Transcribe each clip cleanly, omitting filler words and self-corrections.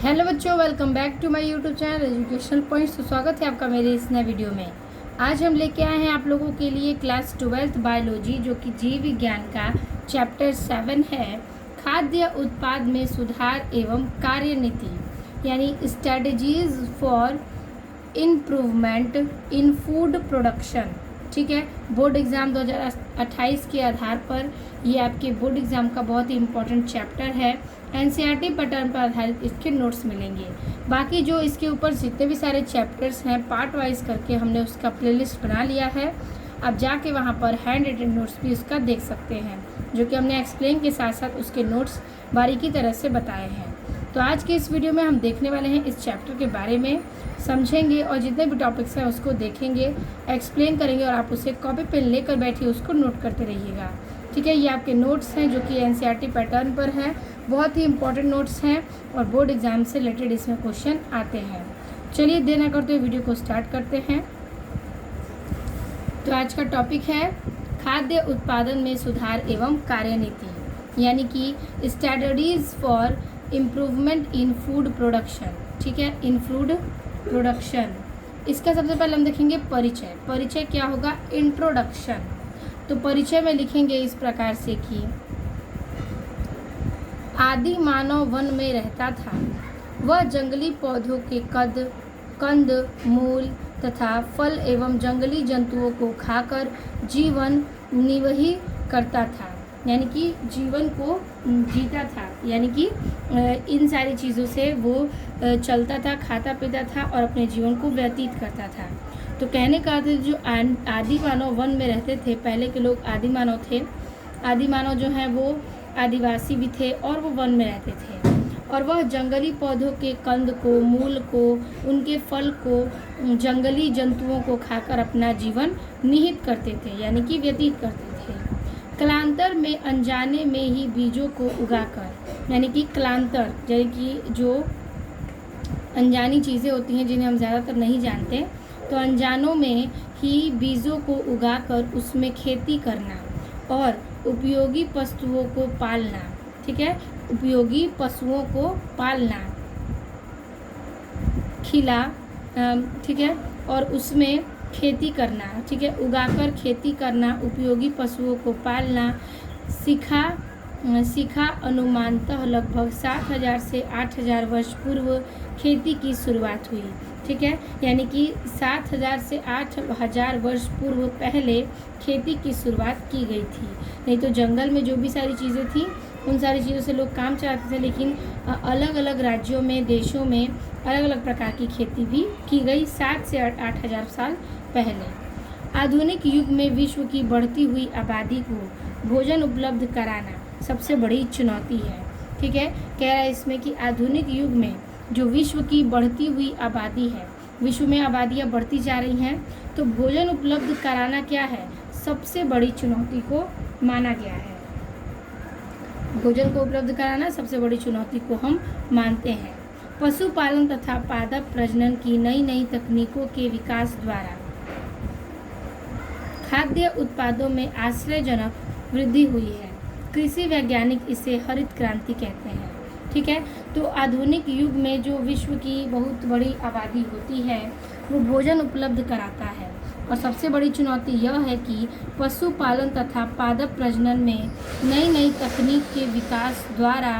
Hello बच्चों, welcome back to my YouTube channel educational points. तो स्वागत है आपका मेरे इस नए वीडियो में। आज हम लेके आए हैं आप लोगों के लिए क्लास 12th बायोलॉजी, जो कि जीव विज्ञान का चैप्टर 7 है, खाद्य उत्पाद में सुधार एवं कार्यनीति, यानी strategies for improvement in food production. ठीक है, बोर्ड एग्ज़ाम 2028 के आधार पर ये आपके बोर्ड एग्ज़ाम का बहुत ही इम्पोर्टेंट चैप्टर है। एनसीईआरटी पैटर्न पर आधारित इसके नोट्स मिलेंगे। बाकी जो इसके ऊपर जितने भी सारे चैप्टर्स हैं पार्ट वाइज करके हमने उसका प्लेलिस्ट बना लिया है। आप जाके वहाँ पर हैंड रिटन नोट्स भी उसका देख सकते हैं, जो कि हमने एक्सप्लेन के साथ साथ उसके नोट्स बारीकी तरह से बताए हैं। तो आज के इस वीडियो में हम देखने वाले हैं इस चैप्टर के बारे में, समझेंगे और जितने भी टॉपिक्स हैं उसको देखेंगे, एक्सप्लेन करेंगे और आप उसे कॉपी पेन लेकर बैठिए, उसको नोट करते रहिएगा। ठीक है, ये आपके नोट्स हैं जो कि एनसीईआरटी पैटर्न पर है। बहुत ही इंपॉर्टेंट नोट्स हैं और बोर्ड एग्जाम से रिलेटेड इसमें क्वेश्चन आते हैं। चलिए देर न करते हुए वीडियो को स्टार्ट करते हैं। तो आज का टॉपिक है खाद्य उत्पादन में सुधार एवं कार्यनीति, यानी कि strategies for improvement in food production. ठीक है, इन फूड प्रोडक्शन। इसका सबसे पहले हम देखेंगे परिचय। परिचय क्या होगा? इंट्रोडक्शन। तो परिचय में लिखेंगे इस प्रकार से कि आदि मानव वन में रहता था। वह जंगली पौधों के कंद, मूल तथा फल एवं जंगली जंतुओं को खाकर जीवन निर्वाह करता था, यानी कि जीवन को जीता था, यानी कि इन सारी चीज़ों से वो चलता था, खाता पीता था और अपने जीवन को व्यतीत करता था। तो कहने का अर्थ जो आदि मानव वन में रहते थे, पहले के लोग आदि मानव थे। आदि मानव जो हैं वो आदिवासी भी थे और वो वन में रहते थे, और वह जंगली पौधों के कंद को, मूल को, उनके फल को, जंगली जंतुओं को खाकर अपना जीवन निहित करते थे, यानी कि व्यतीत करते थे। कलांतर में अनजाने में ही बीजों को उगाकर, यानी कि कलांतर यानी कि जो अनजानी चीज़ें होती हैं जिन्हें हम ज़्यादातर नहीं जानते, तो अनजानों में ही बीजों को उगाकर उसमें खेती करना और उपयोगी पशुओं को पालना। ठीक है, उपयोगी पशुओं को पालना, ठीक है, और उसमें खेती करना। ठीक है, उगाकर खेती करना, उपयोगी पशुओं को पालना सीखा। अनुमानतः लगभग 7000 से 8000 वर्ष पूर्व खेती की शुरुआत हुई। ठीक है, यानी कि 7000 से 8000 वर्ष पूर्व पहले खेती की शुरुआत की गई थी। नहीं तो जंगल में जो भी सारी चीज़ें थी उन सारी चीज़ों से लोग काम चलाते थे, लेकिन अलग अलग राज्यों में, देशों में अलग अलग प्रकार की खेती भी की गई 7 से 8000 साल पहले। आधुनिक युग में विश्व की बढ़ती हुई आबादी को भोजन उपलब्ध कराना सबसे बड़ी चुनौती है। ठीक है, कह रहा है इसमें कि आधुनिक युग में जो विश्व की बढ़ती हुई आबादी है, विश्व में आबादियाँ बढ़ती जा रही हैं, तो भोजन उपलब्ध कराना क्या है? सबसे बड़ी चुनौती को माना गया है। भोजन को उपलब्ध कराना सबसे बड़ी चुनौती को हम मानते हैं। पशुपालन तथा पादप प्रजनन की नई नई तकनीकों के विकास द्वारा खाद्य उत्पादों में आश्चर्यजनक वृद्धि हुई है। कृषि वैज्ञानिक इसे हरित क्रांति कहते हैं। ठीक है, तो आधुनिक युग में जो विश्व की बहुत बड़ी आबादी होती है वो भोजन उपलब्ध कराता है, और सबसे बड़ी चुनौती यह है कि पशुपालन तथा पादप प्रजनन में नई नई तकनीक के विकास द्वारा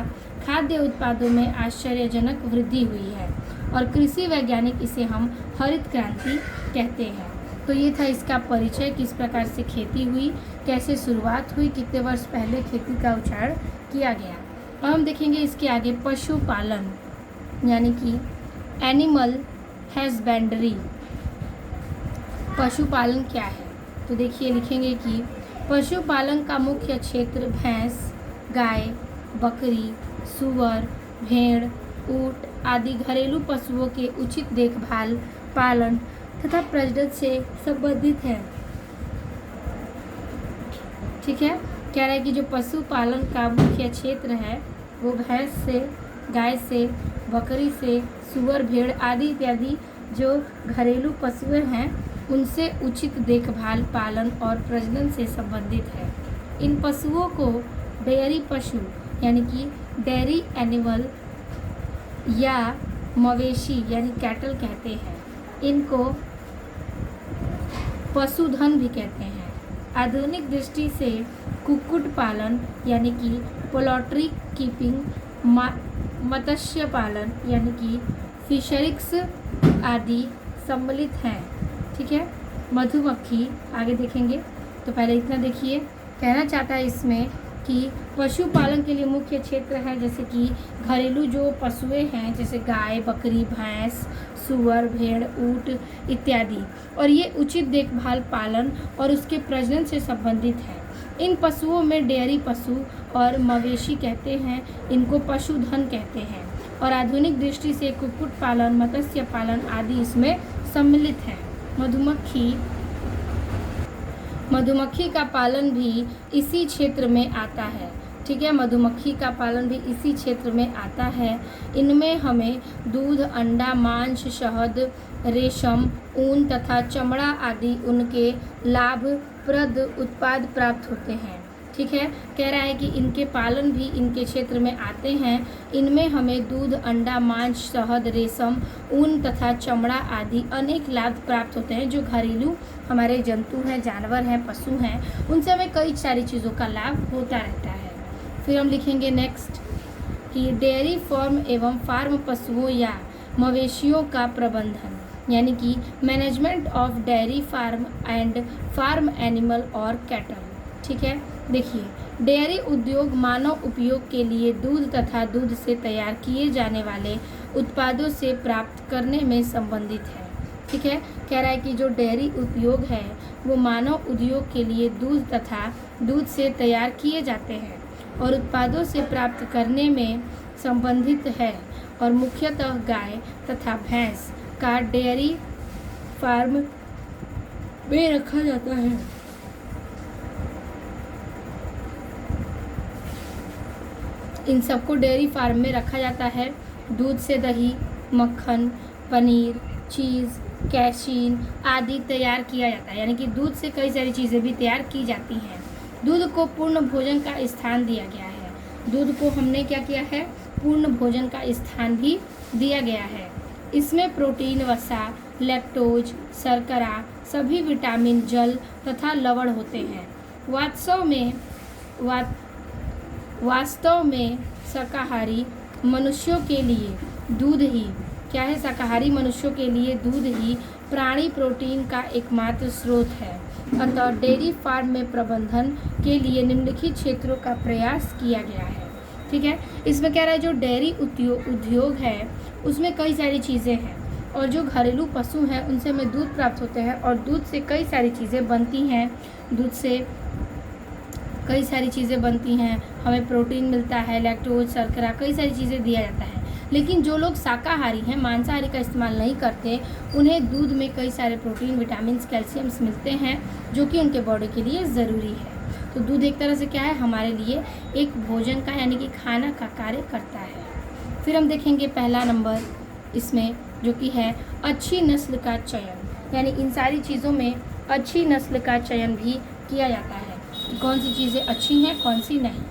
खाद्य उत्पादों में आश्चर्यजनक वृद्धि हुई है, और कृषि वैज्ञानिक इसे हम हरित क्रांति कहते हैं। तो ये था इसका परिचय, किस प्रकार से खेती हुई, कैसे शुरुआत हुई, कितने वर्ष पहले खेती का उछाड़ किया गया। और हम देखेंगे इसके आगे पशुपालन, यानी कि एनिमल हस्बेंड्री। पशुपालन क्या है? तो देखिए लिखेंगे कि पशुपालन का मुख्य क्षेत्र भैंस, गाय, बकरी, सूअर, भेड़, ऊँट आदि घरेलू पशुओं के उचित देखभाल, पालन तथा प्रजनन से संबंधित है। ठीक है, कह रहा है कि जो पशुपालन का मुख्य क्षेत्र है वो भैंस से, गाय से, बकरी से, सूअर, भेड़ आदि इत्यादि जो घरेलू पशु हैं उनसे उचित देखभाल, पालन और प्रजनन से संबंधित है। इन पशुओं को डेयरी पशु, यानी कि डेयरी एनिमल या मवेशी यानी कैटल कहते हैं। इनको पशुधन भी कहते हैं। आधुनिक दृष्टि से कुक्कुट पालन यानी कि पोल्ट्री कीपिंग, मत्स्य पालन यानी कि फिशरिक्स आदि सम्मिलित हैं। ठीक है। मधुमक्खी आगे देखेंगे, तो पहले इतना देखिए। कहना चाहता है इसमें कि पशुपालन के लिए मुख्य क्षेत्र है जैसे कि घरेलू जो पशुएं हैं जैसे गाय, बकरी, भैंस, सूअर, भेड़, ऊँट इत्यादि, और ये उचित देखभाल, पालन और उसके प्रजनन से संबंधित है। इन पशुओं में डेयरी पशु और मवेशी कहते हैं, इनको पशुधन कहते हैं। और आधुनिक दृष्टि से कुक्कुट पालन, मत्स्य पालन आदि इसमें सम्मिलित हैं। मधुमक्खी का पालन भी इसी क्षेत्र में आता है। ठीक है, मधुमक्खी का पालन भी इसी क्षेत्र में आता है। इनमें हमें दूध, अंडा, मांस, शहद, रेशम, ऊन तथा चमड़ा आदि उनके लाभप्रद उत्पाद प्राप्त होते हैं। ठीक है, कह रहा है कि इनके पालन भी इनके क्षेत्र में आते हैं। इनमें हमें दूध, अंडा, मांस, शहद, रेशम, ऊन तथा चमड़ा आदि अनेक लाभ प्राप्त होते हैं। जो घरेलू हमारे जंतु हैं, जानवर हैं, पशु हैं, उनसे हमें कई सारी चीज़ों का लाभ होता रहता है। फिर हम लिखेंगे नेक्स्ट कि डेयरी फार्म एवं फार्म पशुओं या मवेशियों का प्रबंधन यानी कि management of dairy farm and farm animal और कैटल। ठीक है, देखिए, डेयरी उद्योग मानव उपयोग के लिए दूध तथा दूध से तैयार किए जाने वाले उत्पादों से प्राप्त करने में संबंधित है। ठीक है, कह रहा है कि जो डेयरी उद्योग है वो मानव उद्योग के लिए दूध तथा दूध से तैयार किए जाते हैं और उत्पादों से प्राप्त करने में संबंधित है, और मुख्यतः गाय तथा भैंस का डेयरी फार्म में रखा जाता है। इन सबको डेयरी फार्म में रखा जाता है। दूध से दही, मक्खन, पनीर, चीज़, कैसीन आदि तैयार किया जाता है, यानी कि दूध से कई सारी चीज़ें भी तैयार की जाती हैं। दूध को पूर्ण भोजन का स्थान दिया गया है। दूध को हमने क्या किया है, पूर्ण भोजन का स्थान भी दिया गया है। इसमें प्रोटीन, वसा, लैक्टोज, शर्करा, सभी विटामिन, जल तथा लवण होते हैं। वास्तव में शाकाहारी मनुष्यों के लिए दूध ही क्या है, शाकाहारी मनुष्यों के लिए दूध ही प्राणी प्रोटीन का एकमात्र स्रोत है। अतः डेयरी फार्म में प्रबंधन के लिए निम्नलिखित क्षेत्रों का प्रयास किया गया है। ठीक है, इसमें कह रहा है जो डेयरी उद्योग है उसमें कई सारी चीज़ें हैं, और जो घरेलू पशु हैं उनसे हमें दूध प्राप्त होते हैं, और दूध से कई सारी चीज़ें बनती हैं। दूध से कई सारी चीज़ें बनती हैं, हमें प्रोटीन मिलता है, लैक्टोज, शर्करा, कई सारी चीज़ें दिया जाता है। लेकिन जो लोग शाकाहारी हैं, मांसाहारी का इस्तेमाल नहीं करते, उन्हें दूध में कई सारे प्रोटीन, विटामिन, कैल्शियम्स मिलते हैं जो कि उनके बॉडी के लिए ज़रूरी है। तो दूध एक तरह से क्या है, हमारे लिए एक भोजन का यानी कि खाना का कार्य करता है। फिर हम देखेंगे पहला नंबर इसमें जो कि है अच्छी नस्ल का चयन, यानी इन सारी चीज़ों में अच्छी नस्ल का चयन भी किया जाता है कि कौन सी चीज़ें अच्छी हैं, कौन सी नहीं।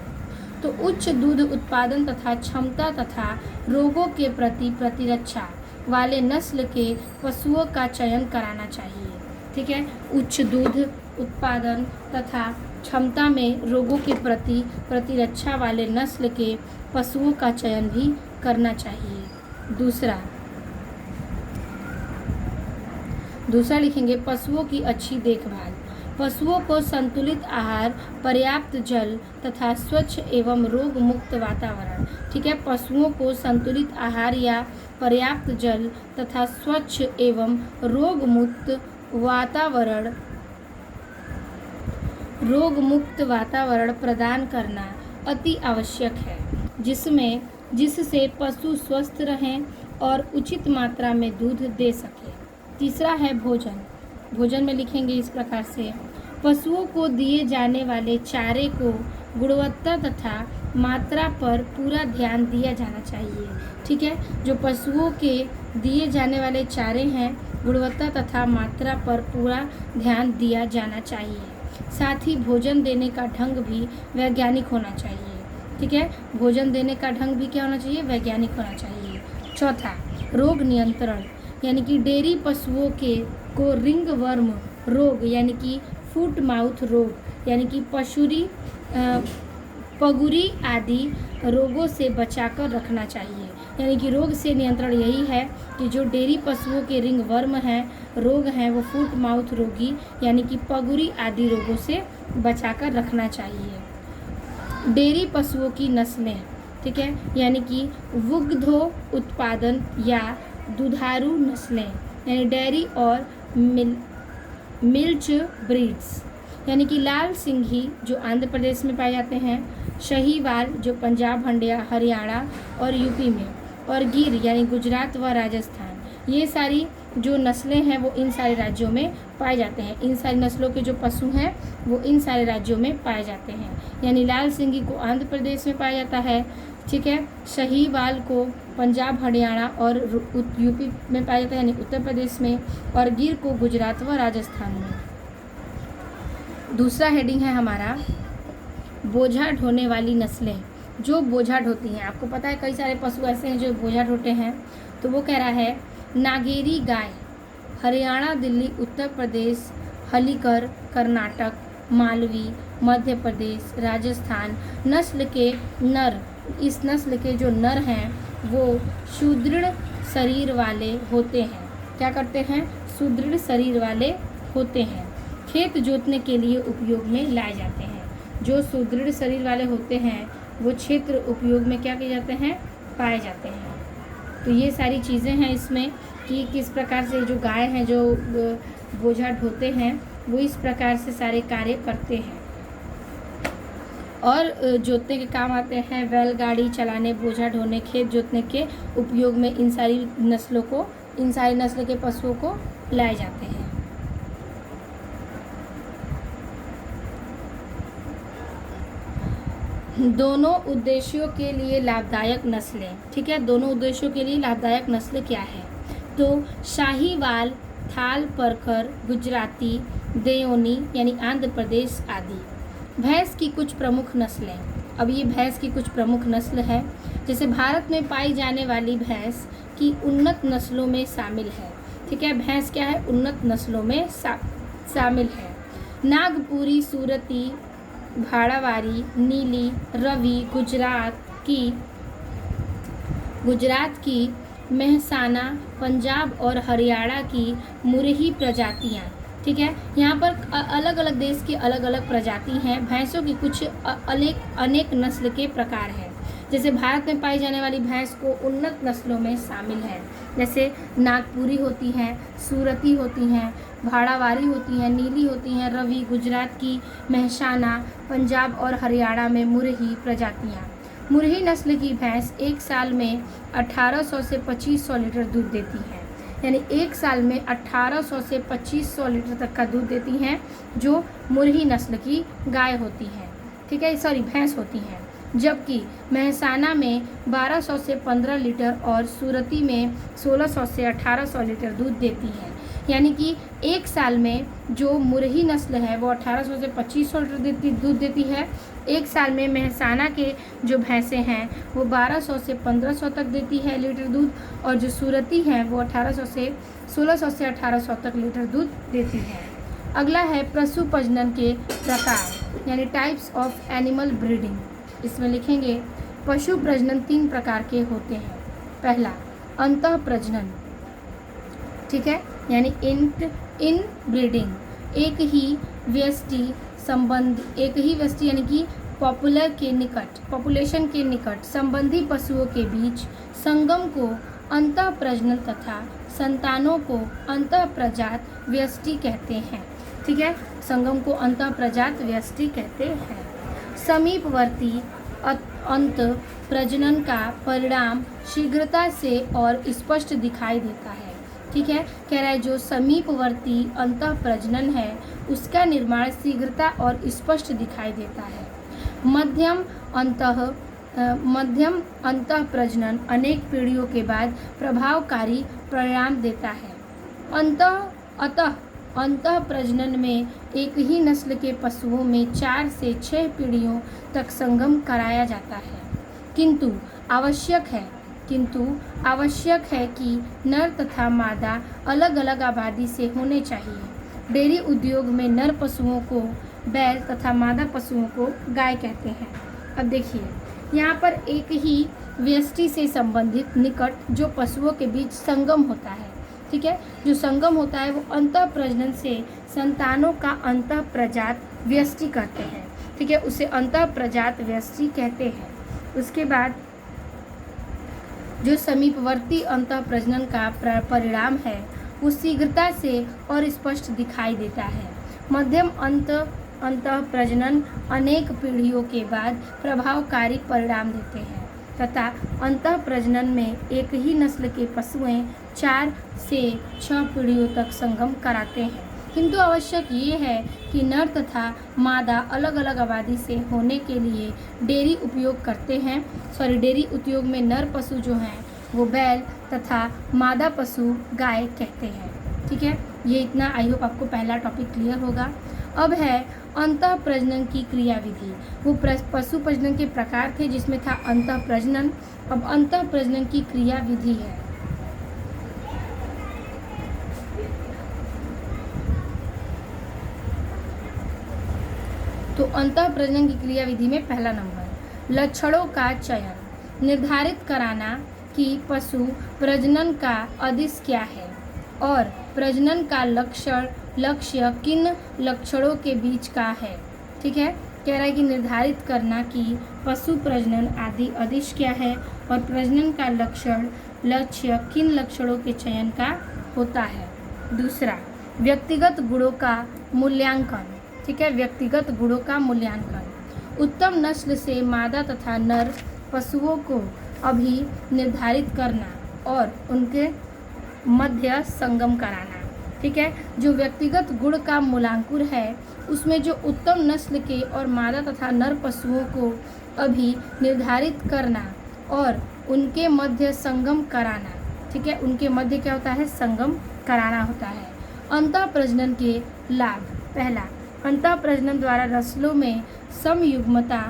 तो उच्च दूध उत्पादन तथा क्षमता तथा रोगों के प्रति प्रतिरक्षा वाले नस्ल के पशुओं का चयन कराना चाहिए। ठीक है, उच्च दूध उत्पादन तथा क्षमता में रोगों के प्रति प्रतिरक्षा वाले नस्ल के पशुओं का चयन भी करना चाहिए। दूसरा लिखेंगे पशुओं की अच्छी देखभाल। पशुओं को संतुलित आहार, पर्याप्त जल तथा स्वच्छ एवं रोग मुक्त वातावरण। ठीक है, पशुओं को संतुलित आहार या पर्याप्त जल तथा स्वच्छ एवं रोग मुक्त वातावरण प्रदान करना अति आवश्यक है, जिससे पशु स्वस्थ रहें और उचित मात्रा में दूध दे सके। तीसरा है भोजन में लिखेंगे इस प्रकार से, पशुओं को दिए जाने वाले चारे को गुणवत्ता तथा मात्रा पर पूरा ध्यान दिया जाना चाहिए। ठीक है, जो पशुओं के दिए जाने वाले चारे हैं, गुणवत्ता तथा मात्रा पर पूरा ध्यान दिया जाना चाहिए। साथ ही भोजन देने का ढंग भी वैज्ञानिक होना चाहिए। ठीक है, भोजन देने का ढंग भी क्या होना चाहिए, वैज्ञानिक होना चाहिए। चौथा, रोग नियंत्रण, यानी कि डेयरी पशुओं को रिंगवर्म रोग यानी कि फुट माउथ रोग यानी कि पगुरी आदि रोगों से बचाकर रखना चाहिए। यानी कि रोग से नियंत्रण यही है कि जो डेयरी पशुओं के रिंगवर्म रोग हैं वो फुट माउथ रोगी यानी कि पगुरी आदि रोगों से बचाकर रखना चाहिए। डेयरी पशुओं की नस्लें, ठीक है, यानी कि दुग्धो उत्पादन या दुधारू नस्लें यानी डेयरी और मिल्च ब्रीड्स, यानी कि लाल सिंघी जो आंध्र प्रदेश में पाए जाते हैं, शाहीवाल जो पंजाब हरियाणा और यूपी में, और गिर यानी गुजरात व राजस्थान, ये सारी जो नस्लें हैं वो इन सारे राज्यों में पाए जाते हैं। इन सारी नस्लों के जो पशु हैं वो इन सारे राज्यों में पाए जाते हैं। यानी लाल सिंघी को आंध्र प्रदेश में पाया जाता है, ठीक है, शाहीवाल को पंजाब हरियाणा और यूपी में पाया जाता है यानी उत्तर प्रदेश में, और गिर को गुजरात व राजस्थान में। दूसरा हेडिंग है हमारा बोझा ढोने वाली नस्लें, जो बोझा ढोती हैं। आपको पता है कई सारे पशु ऐसे हैं जो बोझा ढोते हैं, तो वो कह रहा है नागेरी गाय हरियाणा, दिल्ली, उत्तर प्रदेश, हलीकर, कर्नाटक, मालवी, मध्य प्रदेश, राजस्थान नस्ल के नर, इस नस्ल के जो नर हैं वो सुदृढ़ शरीर वाले होते हैं। क्या करते हैं? सुदृढ़ शरीर वाले होते हैं। खेत जोतने के लिए उपयोग में लाए जाते हैं। जो सुदृढ़ शरीर वाले होते हैं वो क्षेत्र उपयोग में क्या किए जाते हैं? पाए जाते हैं। तो ये सारी चीज़ें हैं इसमें कि किस प्रकार से जो गाय हैं जो बोझा ढोते हैं वो इस प्रकार से सारे कार्य करते हैं और जोतने के काम आते हैं। बैलगाड़ी चलाने, बोझा ढोने, खेत जोतने के उपयोग में इन सारी नस्ल के पशुओं को लाए जाते हैं। दोनों उद्देश्यों के लिए लाभदायक नस्लें, ठीक है, दोनों उद्देश्यों के लिए लाभदायक नस्लें क्या है? तो शाहीवाल, थाल परकर, गुजराती, देओनी यानी आंध्र प्रदेश आदि। भैंस की कुछ प्रमुख नस्लें। अब ये भैंस की कुछ प्रमुख नस्ल है, जैसे भारत में पाई जाने वाली भैंस की उन्नत नस्लों में शामिल है, ठीक है, भैंस क्या है? उन्नत नस्लों में शामिल है। नागपुरी, सूरती, भाड़ावारी, नीली, रवि, गुजरात की मेहसाना, पंजाब और हरियाणा की मुरही प्रजातियाँ, ठीक है। यहाँ पर अलग अलग देश की अलग अलग प्रजाति हैं। भैंसों की कुछ अनेक नस्ल के प्रकार हैं। जैसे भारत में पाई जाने वाली भैंस को उन्नत नस्लों में शामिल है, जैसे नागपुरी होती हैं, सूरती होती हैं, भाड़ावारी होती हैं, नीली होती हैं, रवि, गुजरात की मेहसाना, पंजाब और हरियाणा में मुरही प्रजातियाँ। मुरही नस्ल की भैंस एक साल में 1800 से 2500 लीटर दूध देती हैं, यानी एक साल में 1800 से 2500 लीटर तक का दूध देती हैं जो मुरही नस्ल की गाय होती हैं, ठीक है, भैंस होती हैं। जबकि मेहसाना में 1200 से 15 लीटर और सूरती में 1600 से 1800 लीटर दूध देती हैं। यानी कि एक साल में जो मुरही नस्ल है वो 1800 से 2500 लीटर दूध देती है। एक साल में मेहसाना के जो भैंसें हैं वो 1200 से 1500 तक देती है लीटर दूध, और जो सूरती हैं वो 1600 से 1800 तक लीटर दूध देती है। अगला है पशु प्रजनन के प्रकार, यानी टाइप्स ऑफ एनिमल ब्रीडिंग। इसमें लिखेंगे पशु प्रजनन 3 प्रकार के होते हैं। पहला अंतः प्रजनन, ठीक है, यानी इन ब्रीडिंग, एक ही व्यष्टि यानी कि पॉपुलेशन के निकट संबंधी पशुओं के बीच संगम को अंतः प्रजनन तथा संतानों को अंतः प्रजात व्यष्टि कहते हैं, ठीक है, संगम को अंतः प्रजात व्यष्टि कहते हैं। समीपवर्ती अंत प्रजनन का परिणाम शीघ्रता से और स्पष्ट दिखाई देता है, ठीक है, कह रहा है जो समीपवर्ती अंतः प्रजनन है उसका निर्माण शीघ्रता और स्पष्ट दिखाई देता है। मध्यम अंतः प्रजनन अनेक पीढ़ियों के बाद प्रभावकारी परिणाम देता है। अंतः प्रजनन में एक ही नस्ल के पशुओं में 4 से 6 पीढ़ियों तक संगम कराया जाता है, किंतु आवश्यक है किंतु आवश्यक है कि नर तथा मादा अलग अलग आबादी से होने चाहिए। डेयरी उद्योग में नर पशुओं को बैल तथा मादा पशुओं को गाय कहते हैं। अब देखिए यहाँ पर एक ही व्यष्टि से संबंधित निकट जो पशुओं के बीच संगम होता है, ठीक है, जो संगम होता है वो अंतः प्रजनन से संतानों का अंतः प्रजात व्यष्टि कहते हैं, ठीक है, उसे अंतः प्रजात व्यष्टि कहते हैं। उसके बाद जो समीपवर्ती अंतः प्रजनन का परिणाम है वो शीघ्रता से और स्पष्ट दिखाई देता है। मध्यम अंतः प्रजनन अनेक पीढ़ियों के बाद प्रभावकारी परिणाम देते हैं तथा अंतः प्रजनन में एक ही नस्ल के पशुएं 4 से 6 पीढ़ियों तक संगम कराते हैं। किंतु आवश्यक ये है कि नर तथा मादा अलग अलग आबादी से होने के लिए डेयरी उद्योग में नर पशु जो हैं वो बैल तथा मादा पशु गाय कहते हैं, ठीक है। ये इतना आई होप आपको पहला टॉपिक क्लियर होगा। अब है अंतः प्रजनन की क्रियाविधि। वो पशु प्रजनन के प्रकार थे जिसमें था अंतः प्रजनन। अब अंतः प्रजनन की क्रियाविधि है। तो अंतः प्रजनन की क्रियाविधि में पहला नंबर लक्षणों का चयन, निर्धारित कराना कि पशु प्रजनन का उद्देश्य क्या है और प्रजनन का लक्ष्य किन लक्षणों के बीच का है, ठीक है। कह रहा है कि निर्धारित करना कि पशु प्रजनन आदि उद्देश्य क्या है और प्रजनन का लक्ष्य किन लक्षणों के चयन का होता है। दूसरा व्यक्तिगत गुणों का मूल्यांकन, ठीक है, व्यक्तिगत गुणों का मूल्यांकन। उत्तम नस्ल से मादा तथा नर पशुओं को अभी निर्धारित करना और उनके मध्य संगम कराना, ठीक है। जो व्यक्तिगत गुण का मूल्यांकन है उसमें जो उत्तम नस्ल के और मादा तथा नर पशुओं को अभी निर्धारित करना और उनके मध्य संगम कराना, ठीक है, उनके मध्य क्या होता है, संगम कराना होता है। अंतः प्रजनन के लाभ, पहला अंतः प्रजनन द्वारा नस्लों में समयुग्मता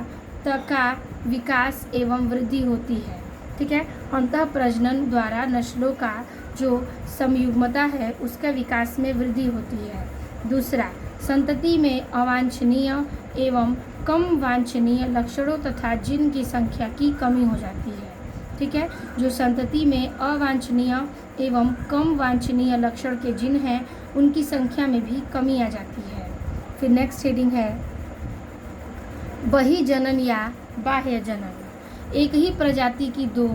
का विकास एवं वृद्धि होती है, ठीक है। अंतः प्रजनन द्वारा नस्लों का जो समयुग्मता है उसका विकास में वृद्धि होती है। दूसरा संतति में अवांछनीय एवं कम वांछनीय लक्षणों तथा जीन की संख्या की कमी हो जाती है, ठीक है। जो संतति में अवांछनीय एवं कम वांछनीय लक्षण के जीन हैं उनकी संख्या में भी कमी आ जाती है। फिर नेक्स्ट हेडिंग है बहिर्जनन या बाह्य जनन। एक ही प्रजाति की दो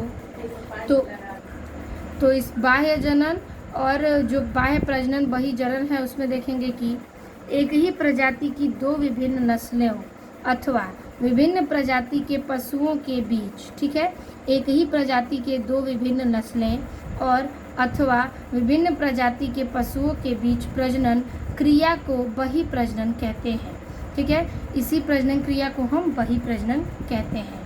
तो इस बाह्य जनन और जो बाह्य प्रजनन बहिर्जनन है उसमें देखेंगे कि एक ही प्रजाति की दो विभिन्न नस्लों अथवा विभिन्न प्रजाति के पशुओं के बीच, ठीक है, एक ही प्रजाति के दो विभिन्न नस्लें और अथवा विभिन्न प्रजाति के पशुओं के बीच प्रजनन क्रिया को बहिर्प्रजनन कहते हैं, ठीक है। इसी प्रजनन क्रिया को हम बहिर्प्रजनन कहते हैं।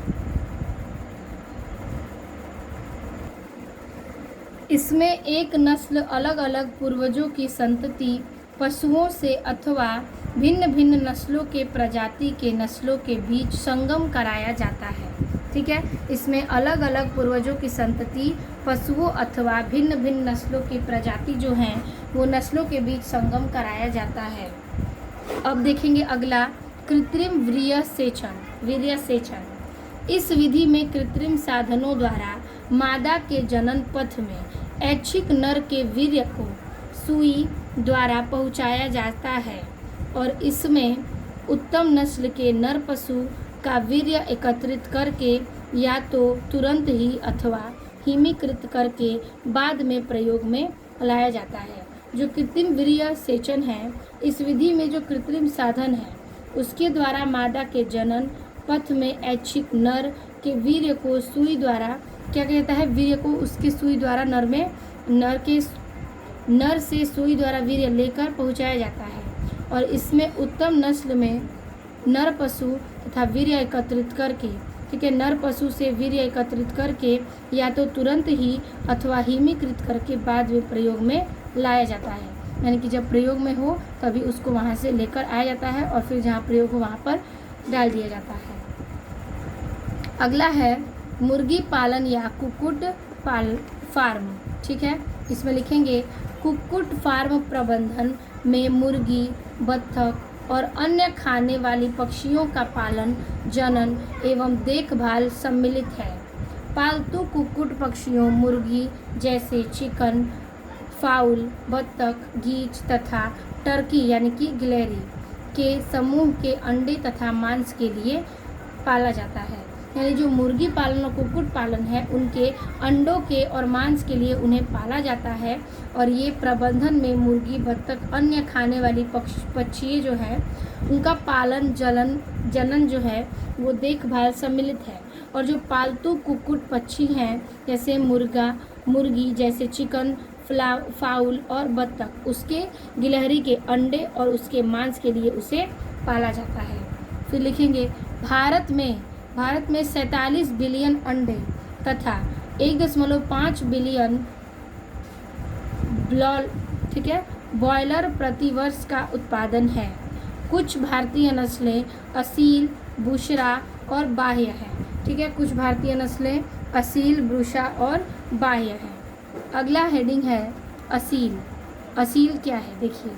इसमें एक नस्ल अलग अलग पूर्वजों की संतति पशुओं से अथवा भिन्न भिन्न नस्लों के प्रजाति के नस्लों के बीच संगम कराया जाता है, ठीक है। इसमें अलग अलग पूर्वजों की संतति पशुओं अथवा भिन्न भिन्न नस्लों की प्रजाति जो हैं वो नस्लों के बीच संगम कराया जाता है। अब देखेंगे अगला कृत्रिम वीर्य सेचन। इस विधि में कृत्रिम साधनों द्वारा मादा के जनन पथ में ऐच्छिक नर के वीर्य को सुई द्वारा पहुंचाया जाता है और इसमें उत्तम नस्ल के नर पशु का वीर्य एकत्रित करके या तो तुरंत ही अथवा हिमीकृत करके बाद में प्रयोग में लाया जाता है। जो कृत्रिम वीर्य सेचन है, इस विधि में जो कृत्रिम साधन है उसके द्वारा मादा के जनन पथ में ऐच्छिक नर के वीर्य को सुई द्वारा क्या कहता है, वीर्य को उसके सुई द्वारा नर से सुई द्वारा वीर्य लेकर पहुंचाया जाता है और इसमें उत्तम नस्ल में नर पशु तथा वीर्य एकत्रित करके, ठीक है, नर पशु से वीर्य एकत्रित करके या तो तुरंत ही अथवा हिमीकृत करके बाद में प्रयोग में लाया जाता है। यानी कि जब प्रयोग में हो तभी उसको वहाँ से लेकर आया जाता है और फिर जहाँ प्रयोग हो वहाँ पर डाल दिया जाता है। अगला है मुर्गी पालन या कुक्कुट फार्म। ठीक है, इसमें लिखेंगे कुक्कुट फार्म प्रबंधन में मुर्गी, बत्तख और अन्य खाने वाली पक्षियों का पालन, जनन एवं देखभाल सम्मिलित है। पालतू कुक्कुट पक्षियों मुर्गी जैसे चिकन, फाउल, बत्तख, गीच तथा टर्की यानी कि गिलहरी के समूह के अंडे तथा मांस के लिए पाला जाता है। यानी जो मुर्गी पालन और कुक्कुट पालन है उनके अंडों के और मांस के लिए उन्हें पाला जाता है। और ये प्रबंधन में मुर्गी, बत्तख, अन्य खाने वाली पक्षी जो है उनका पालन, जनन जो है वो देखभाल सम्मिलित है। और जो पालतू कुक्कुट पक्षी हैं जैसे मुर्गा, मुर्गी जैसे चिकन, फाउल और बत्तख, उसके गिलहरी के अंडे और उसके मांस के लिए उसे पाला जाता है। फिर लिखेंगे भारत में 47 बिलियन अंडे तथा 1.5 बिलियन ब्रॉयलर प्रतिवर्ष का उत्पादन है। कुछ भारतीय नस्लें असील, बुशरा और बाह्य हैं। ठीक है, कुछ भारतीय नस्लें असील, बुशरा और बाह्य हैं। अगला हेडिंग है असील। असील क्या है देखिए,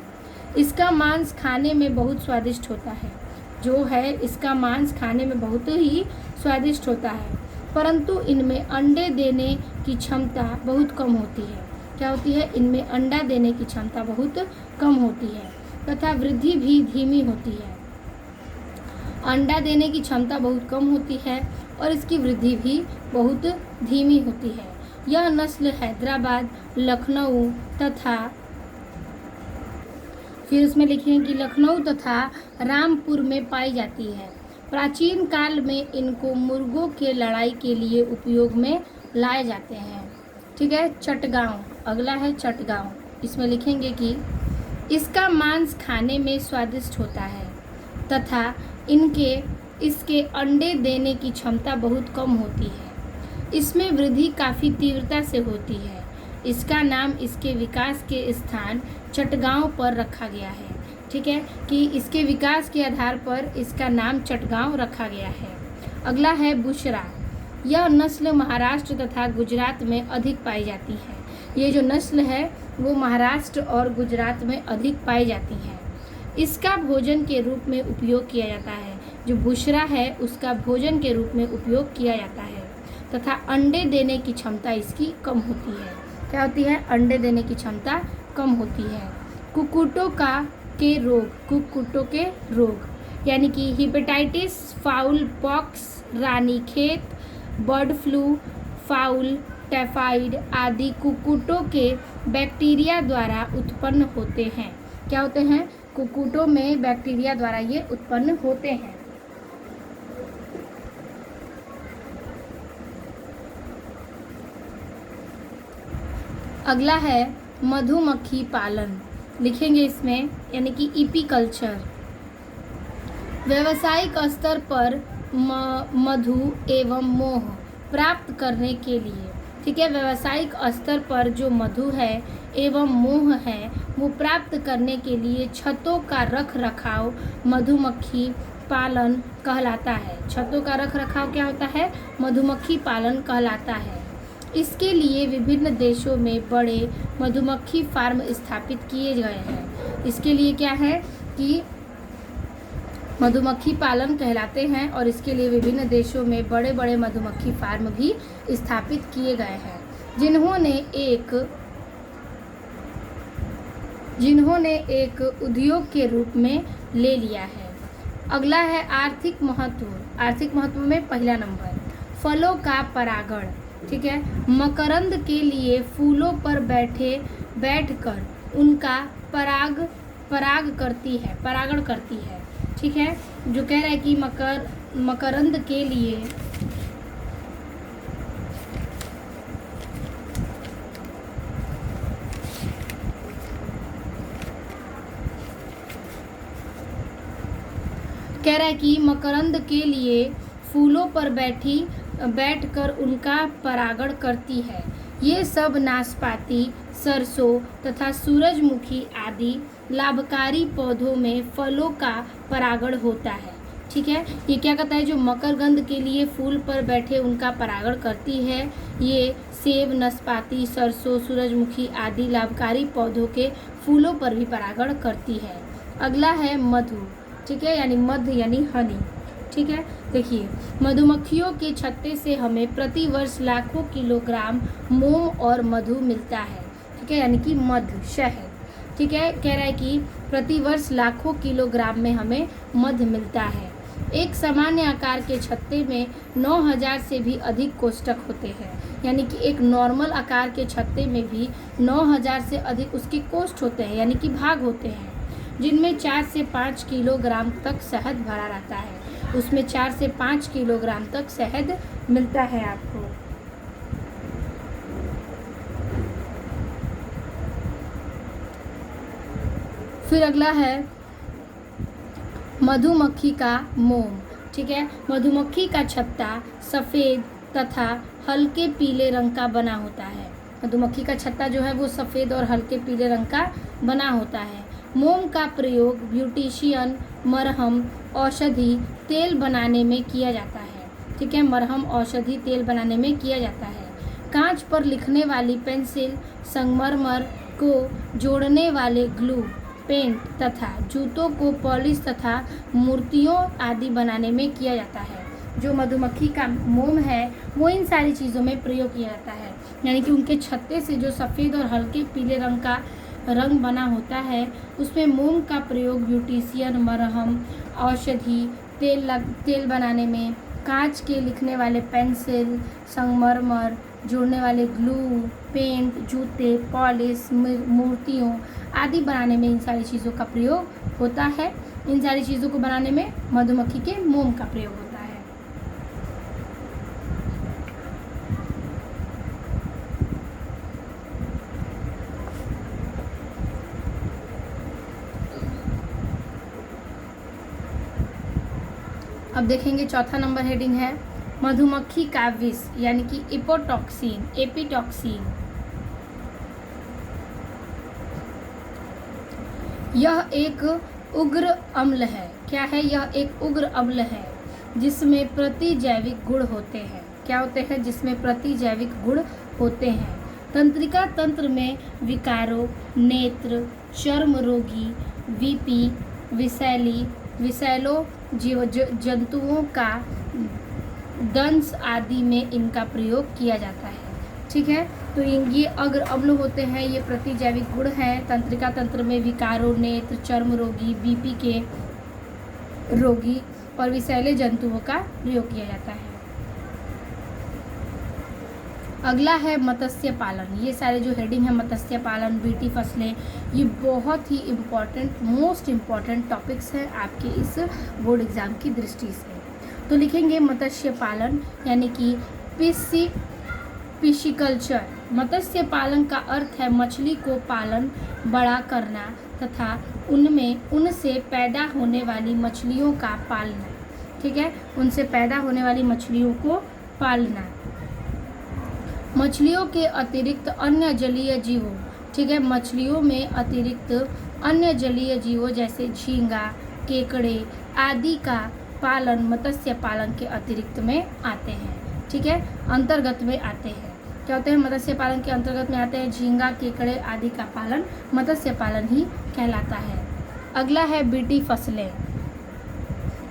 इसका मांस खाने में बहुत स्वादिष्ट होता है। जो है इसका मांस खाने में बहुत ही स्वादिष्ट होता है, परंतु इनमें अंडे देने की क्षमता बहुत कम होती है। क्या होती है? इनमें अंडा देने की क्षमता बहुत कम होती है तथा वृद्धि भी धीमी होती है। अंडा देने की क्षमता बहुत कम होती है और इसकी वृद्धि भी बहुत धीमी होती है। यह नस्ल हैदराबाद, लखनऊ तथा फिर उसमें लिखेंगे कि लखनऊ तथा रामपुर में पाई जाती है। प्राचीन काल में इनको मुर्गों के लड़ाई के लिए उपयोग में लाए जाते हैं। ठीक है, चटगांव अगला है चटगांव। इसमें लिखेंगे कि इसका मांस खाने में स्वादिष्ट होता है तथा इसके अंडे देने की क्षमता बहुत कम होती है। इसमें वृद्धि काफ़ी तीव्रता से होती है। इसका नाम इसके विकास के स्थान चटगांव पर रखा गया है। ठीक है, कि इसके विकास के आधार पर इसका नाम चटगांव रखा गया है। अगला है बुशरा। यह नस्ल महाराष्ट्र तथा गुजरात में अधिक पाई जाती है। ये जो नस्ल है वो महाराष्ट्र और गुजरात में अधिक पाई जाती है। इसका भोजन के रूप में उपयोग किया जाता है। जो बुशरा है उसका भोजन के रूप में उपयोग किया जाता है तथा अंडे देने की क्षमता इसकी कम होती है। क्या होती है? अंडे देने की क्षमता कम होती है। कुक्कुटों के रोग यानी कि hepatitis, foul pox, Ranikhet, bird flu, foul typhoid आदि कुक्कुटों के बैक्टीरिया द्वारा उत्पन्न होते हैं। क्या होते हैं? कुक्कुटों में बैक्टीरिया द्वारा ये उत्पन्न होते हैं। अगला है मधुमक्खी पालन। लिखेंगे इसमें यानी कि एपीकल्चर। व्यावसायिक स्तर पर मधु एवं मोह प्राप्त करने के लिए। ठीक है, व्यावसायिक स्तर पर जो मधु है एवं मोह है वो प्राप्त करने के लिए छतों का रख रखाव मधुमक्खी पालन कहलाता है। छतों का रख रखाव क्या होता है? मधुमक्खी पालन कहलाता है। इसके लिए विभिन्न देशों में बड़े मधुमक्खी फार्म स्थापित किए गए हैं। इसके लिए क्या है कि मधुमक्खी पालन कहलाते हैं और इसके लिए विभिन्न देशों में बड़े बड़े मधुमक्खी फार्म भी स्थापित किए गए हैं जिन्होंने एक उद्योग के रूप में ले लिया है। अगला है आर्थिक महत्व। आर्थिक महत्व में पहला नंबर फलों का परागण। ठीक है, मकरंद के लिए फूलों पर बैठकर उनका परागण करती है। ठीक है, जो कह रहा है कि मकरंद के लिए फूलों पर बैठकर उनका परागण करती है। ये सब नाशपाती, सरसों तथा सूरजमुखी आदि लाभकारी पौधों में फलों का परागण होता है। ठीक है। ये क्या करता है, जो मकरगंध के लिए फूल पर बैठे उनका परागण करती है। ये सेब, नाशपाती, सरसों, सूरजमुखी आदि लाभकारी पौधों के फूलों पर भी परागण करती है। अगला है मधु, ठीक है, यानी मध यानी हनी, ठीक है। देखिए, मधुमक्खियों के छत्ते से हमें प्रतिवर्ष लाखों किलोग्राम मोम और मधु मिलता है, ठीक है, यानी कि मध, शहद, ठीक है। कह रहा है कि प्रतिवर्ष लाखों किलोग्राम में हमें मध मिलता है। एक सामान्य आकार के छत्ते में 9000 से भी अधिक कोष्ठक होते हैं, यानी कि एक नॉर्मल आकार के छत्ते में भी 9000 से अधिक उसके कोष्ठ होते हैं, यानी कि भाग होते हैं, जिनमें 4 से 5 किलोग्राम तक शहद भरा रहता है। उसमें 4 से 5 किलोग्राम तक शहद मिलता है आपको। फिर अगला है मधुमक्खी का मोम, ठीक है। मधुमक्खी का छत्ता सफ़ेद तथा हल्के पीले रंग का बना होता है। मधुमक्खी का छत्ता जो है वो सफ़ेद और हल्के पीले रंग का बना होता है। मोम का प्रयोग ब्यूटिशियन, मरहम, औषधि तेल बनाने में किया जाता है, ठीक है। मरहम, औषधि तेल बनाने में किया जाता है। कांच पर लिखने वाली पेंसिल, संगमरमर को जोड़ने वाले ग्लू, पेंट तथा जूतों को पॉलिश तथा मूर्तियों आदि बनाने में किया जाता है। जो मधुमक्खी का मोम है वो इन सारी चीज़ों में प्रयोग किया जाता है, यानी कि उनके छत्ते से जो सफ़ेद और हल्के पीले रंग का रंग बना होता है उसमें मोम का प्रयोग ब्यूटिशियन, मरहम, औषधि तेल बनाने में, कांच के लिखने वाले पेंसिल, संगमरमर, जोड़ने वाले ग्लू, पेंट, जूते, पॉलिश, मूर्तियों आदि बनाने में इन सारी चीज़ों का प्रयोग होता है। इन सारी चीज़ों को बनाने में मधुमक्खी के मोम का प्रयोग होता है। अब देखेंगे चौथा नंबर हेडिंग है मधुमक्खी का विष, यानी कि एपिटॉक्सिन। यह एक उग्र अम्ल है। क्या है? यह एक उग्र अम्ल है जिसमें प्रतिजैविक गुण होते हैं। क्या होते हैं? जिसमें प्रतिजैविक गुण होते हैं। तंत्रिका तंत्र में विकारों, नेत्र, चर्म रोगी, वीपी, विषैलो जीव जंतुओं का दंश आदि में इनका प्रयोग किया जाता है। ठीक है, तो ये अग्र अम्ल होते हैं, ये प्रतिजैविक गुण हैं। तंत्रिका तंत्र में विकारों, नेत्र, चर्म रोगी, बीपी के रोगी और विषैले जंतुओं का प्रयोग किया जाता है। अगला है मत्स्य पालन। ये सारे जो हेडिंग है मत्स्य पालन, बीटी फसलें, ये बहुत ही इम्पॉर्टेंट, मोस्ट इम्पॉर्टेंट टॉपिक्स हैं आपके इस बोर्ड एग्जाम की दृष्टि से। तो लिखेंगे मत्स्य पालन यानी कि पिशीकल्चर। मत्स्य पालन का अर्थ है मछली को पालन, बड़ा करना तथा उनसे पैदा होने वाली मछलियों का पालना। ठीक है, उनसे पैदा होने वाली मछलियों को पालना। मछलियों के अतिरिक्त अन्य जलीय जीवों, ठीक है, मछलियों में अतिरिक्त अन्य जलीय जीवों जैसे झींगा, केकड़े आदि का पालन मत्स्य पालन के अतिरिक्त में आते हैं। ठीक है, अंतर्गत में आते हैं। क्या होते हैं? मत्स्य पालन के अंतर्गत में आते हैं झींगा, केकड़े आदि का पालन मत्स्य पालन ही कहलाता है। अगला है बीटी फसलें।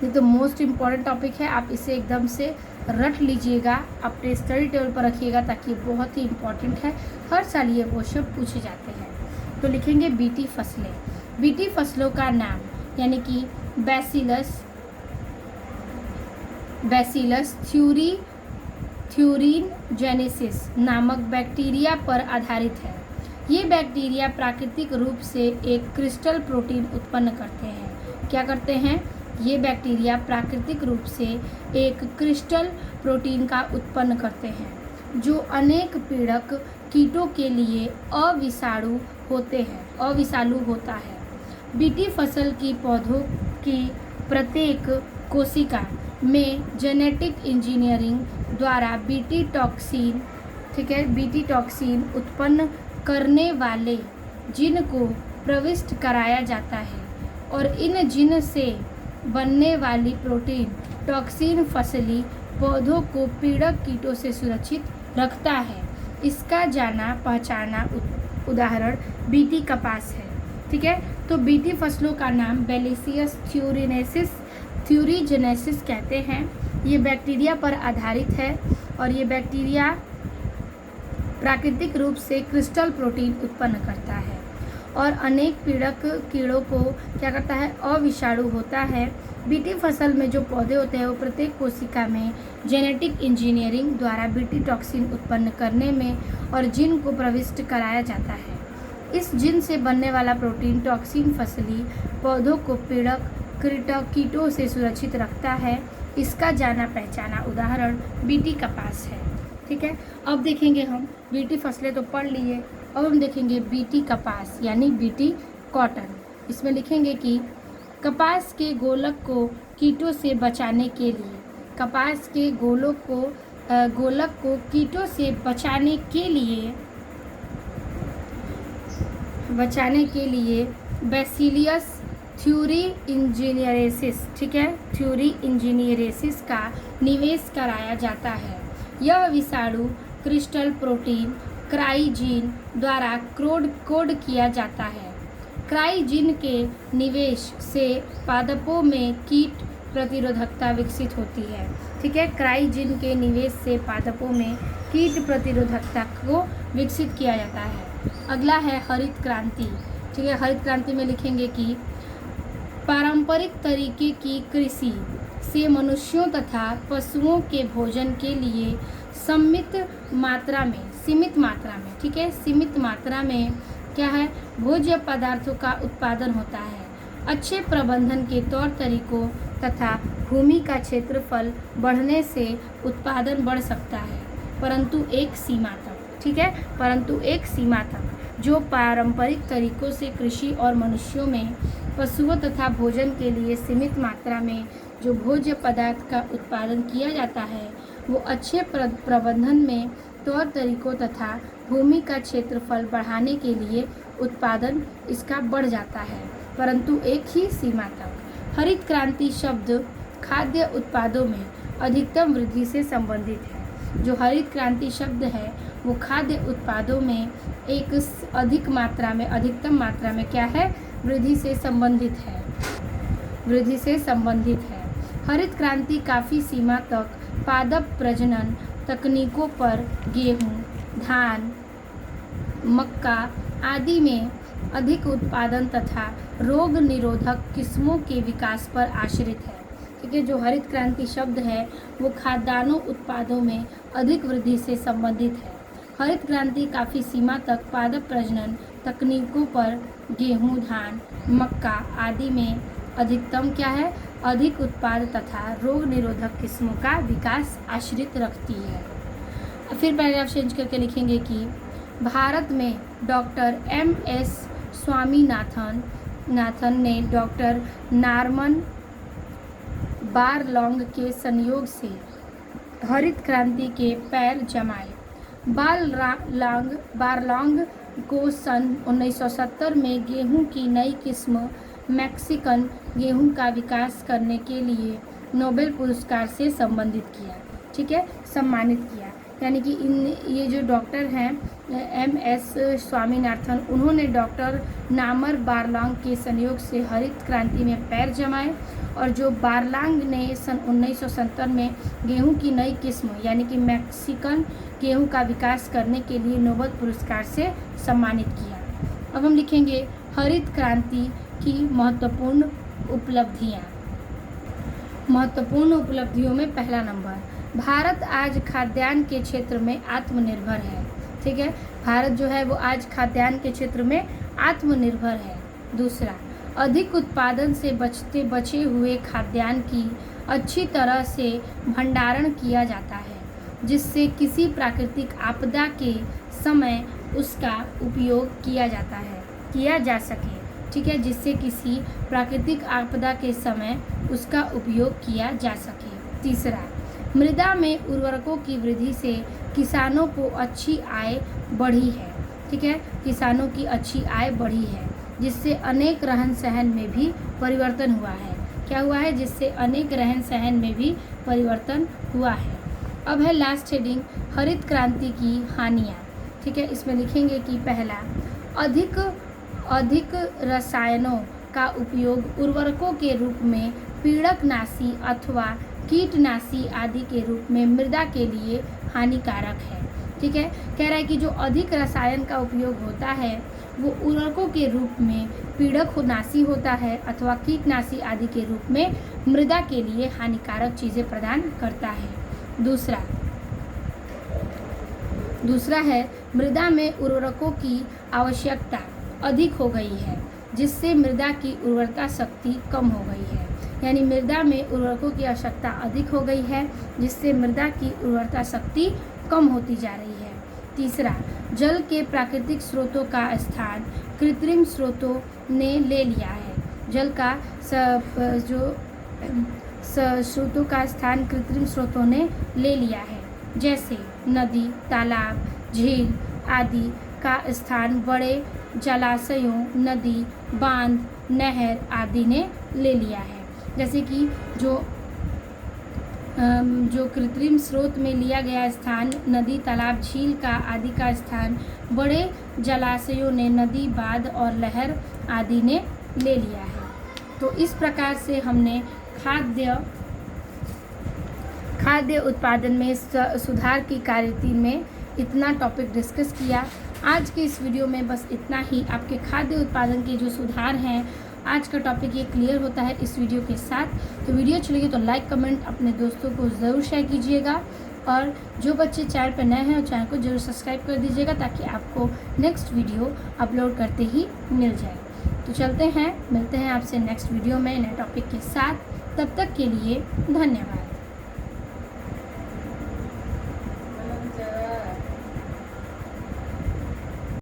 ये तो मोस्ट इम्पॉर्टेंट टॉपिक है, आप इसे एकदम से रट लीजिएगा, अपने स्टडी टेबल पर रखिएगा ताकि बहुत ही इम्पॉर्टेंट है। हर साल ये क्वेश्चन पूछे जाते हैं। तो लिखेंगे बीटी फसलें। बीटी फसलों का नाम यानी कि बैसिलस थ्यूरिन जेनेसिस नामक बैक्टीरिया पर आधारित है। ये बैक्टीरिया प्राकृतिक रूप से एक क्रिस्टल प्रोटीन उत्पन्न करते हैं। क्या करते हैं? ये बैक्टीरिया प्राकृतिक रूप से एक क्रिस्टल प्रोटीन का उत्पन्न करते हैं जो अनेक पीड़क कीटों के लिए अविषाणु होता है। बीटी फसल की पौधों की प्रत्येक कोशिका में जेनेटिक इंजीनियरिंग द्वारा बीटी टॉक्सिन, ठीक है, बीटी टॉक्सिन उत्पन्न करने वाले जीन को प्रविष्ट कराया जाता है और इन जीन से बनने वाली प्रोटीन टॉक्सिन फसली पौधों को पीड़क कीटों से सुरक्षित रखता है। इसका जाना पहचाना उदाहरण बीटी कपास है। ठीक है, तो बीटी फसलों का नाम बैलेसियस थ्यूरीजेनेसिस कहते हैं। ये बैक्टीरिया पर आधारित है और ये बैक्टीरिया प्राकृतिक रूप से क्रिस्टल प्रोटीन उत्पन्न करता है और अनेक पीड़क कीड़ों को क्या करता है, अविषाणु होता है। बीटी फसल में जो पौधे होते हैं वो प्रत्येक कोशिका में जेनेटिक इंजीनियरिंग द्वारा बीटी टॉक्सिन उत्पन्न करने में और जीन को प्रविष्ट कराया जाता है। इस जीन से बनने वाला प्रोटीन टॉक्सिन फसली पौधों को पीड़क कीटों से सुरक्षित रखता है। इसका जाना पहचाना उदाहरण बीटी कपास है। ठीक है, अब देखेंगे हम बीटी फसलें तो पढ़ लिए, अब हम देखेंगे बीटी कपास यानी बीटी कॉटन। इसमें लिखेंगे कि कपास के गोलक को कीटों से बचाने के लिए, कपास के गोलक को कीटों से बचाने के लिए बैसिलियस थ्यूरीजेनेसिस, ठीक है, थ्यूरीजेनेसिस का निवेश कराया जाता है। यह विषाणु क्रिस्टल प्रोटीन क्राइजीन द्वारा कोड किया जाता है। क्राइजीन के निवेश से पादपों में कीट प्रतिरोधकता विकसित होती है। ठीक है, क्राइजीन के निवेश से पादपों में कीट प्रतिरोधकता को विकसित किया जाता है। अगला है हरित क्रांति। ठीक है, हरित क्रांति में लिखेंगे कि पारंपरिक तरीके की कृषि से मनुष्यों तथा पशुओं के भोजन के लिए सीमित मात्रा में, ठीक है, सीमित मात्रा में क्या है, भोज्य पदार्थों का उत्पादन होता है। अच्छे प्रबंधन के तौर तरीकों तथा भूमि का क्षेत्रफल बढ़ने से उत्पादन बढ़ सकता है, परंतु एक सीमा तक। ठीक है, परंतु एक सीमा तक। जो पारंपरिक तरीकों से कृषि और मनुष्यों में पशुओं तथा भोजन के लिए सीमित मात्रा में जो भोज्य पदार्थ का उत्पादन किया जाता है वो अच्छे प्रबंधन में तौर तरीकों तथा भूमि का क्षेत्रफल बढ़ाने के लिए उत्पादन इसका बढ़ जाता है, परंतु एक ही सीमा तक। हरित क्रांति शब्द खाद्य उत्पादों में अधिकतम वृद्धि से संबंधित है। जो हरित क्रांति शब्द है वो खाद्य उत्पादों में एक अधिकतम मात्रा में क्या है, वृद्धि से संबंधित है। हरित क्रांति काफ़ी सीमा तक पादप प्रजनन तकनीकों पर गेहूं, धान, मक्का आदि में अधिक उत्पादन तथा रोग निरोधक किस्मों के विकास पर आश्रित है। ठीक है, जो हरित क्रांति शब्द है वो खाद्यान्नों उत्पादों में अधिक वृद्धि से संबंधित है। हरित क्रांति काफ़ी सीमा तक पादप प्रजनन तकनीकों पर गेहूं, धान, मक्का आदि में अधिकतम क्या है, अधिक उत्पाद तथा रोग निरोधक किस्मों का विकास आश्रित रखती है। फिर पैराग्राफ चेंज करके लिखेंगे कि भारत में डॉक्टर MS स्वामीनाथन ने डॉक्टर नॉर्मन बारलॉन्ग के संयोग से हरित क्रांति के पैर जमाए। बारलॉन्ग को सन 1970 में गेहूं की नई किस्म मैक्सिकन गेहूं का विकास करने के लिए नोबेल पुरस्कार से सम्मानित किया। यानी कि ये जो डॉक्टर हैं MS स्वामीनाथन, उन्होंने डॉक्टर नामर बारलॉन्ग के संयोग से हरित क्रांति में पैर जमाए और जो बारलॉन्ग ने सन 1970 में गेहूं की नई किस्म यानी कि मैक्सिकन गेहूं का विकास करने के लिए नोबेल पुरस्कार से सम्मानित किया। अब हम लिखेंगे हरित क्रांति की महत्वपूर्ण उपलब्धियों में पहला नंबर, भारत आज खाद्यान्न के क्षेत्र में आत्मनिर्भर है। ठीक है, भारत जो है वो आज खाद्यान्न के क्षेत्र में आत्मनिर्भर है। दूसरा, अधिक उत्पादन से बचे हुए खाद्यान्न की अच्छी तरह से भंडारण किया जाता है जिससे किसी प्राकृतिक आपदा के समय उसका उपयोग किया जा सके। ठीक है, जिससे किसी प्राकृतिक आपदा के समय उसका उपयोग किया जा सके। तीसरा, मृदा में उर्वरकों की वृद्धि से किसानों को अच्छी आय बढ़ी है। ठीक है, किसानों की अच्छी आय बढ़ी है जिससे अनेक रहन सहन में भी परिवर्तन हुआ है। क्या हुआ है, जिससे अनेक रहन सहन में भी परिवर्तन हुआ है। अब है लास्ट हेडिंग, हरित क्रांति की हानियाँ। ठीक है, इसमें लिखेंगे कि पहला, अधिक रसायनों का उपयोग उर्वरकों के रूप में, पीड़कनाशी अथवा कीटनाशी आदि के रूप में मृदा के लिए हानिकारक है। ठीक है, कह रहा है कि जो अधिक रसायन का उपयोग होता है वो उर्वरकों के रूप में पीड़कनाशी होता है अथवा कीटनाशी आदि के रूप में मृदा के लिए हानिकारक चीज़ें प्रदान करता है। दूसरा है, मृदा में उर्वरकों की आवश्यकता अधिक हो गई है, जिससे मृदा की उर्वरता शक्ति कम हो गई है। यानी मृदा में उर्वरकों की आवश्यकता अधिक हो गई है, जिससे मृदा की उर्वरता शक्ति कम होती जा रही है। तीसरा, जल के प्राकृतिक स्रोतों का स्थान कृत्रिम स्रोतों ने ले लिया है। जल का स्रोतों का स्थान कृत्रिम स्रोतों ने ले लिया है, जैसे नदी, तालाब, झील आदि का स्थान बड़े जलाशयों, नदी, बांध, नहर आदि ने ले लिया है। जैसे कि जो कृत्रिम स्रोत में लिया गया स्थान नदी, तालाब, झील का आदि का स्थान बड़े जलाशयों ने, नदी, बांध और नहर आदि ने ले लिया है। तो इस प्रकार से हमने खाद्य उत्पादन में सुधार की कार्यनीति में इतना टॉपिक डिस्कस किया। आज के इस वीडियो में बस इतना ही। आपके खाद्य उत्पादन के जो सुधार हैं, आज का टॉपिक ये क्लियर होता है इस वीडियो के साथ। तो वीडियो अच्छी लगी तो लाइक, कमेंट अपने दोस्तों को ज़रूर शेयर कीजिएगा, और जो बच्चे चैनल पर नए हैं वो चैनल को ज़रूर सब्सक्राइब कर दीजिएगा, ताकि आपको नेक्स्ट वीडियो अपलोड करते ही मिल जाए। तो चलते हैं, मिलते हैं आपसे नेक्स्ट वीडियो में नए टॉपिक के साथ। तब तक के लिए धन्यवाद।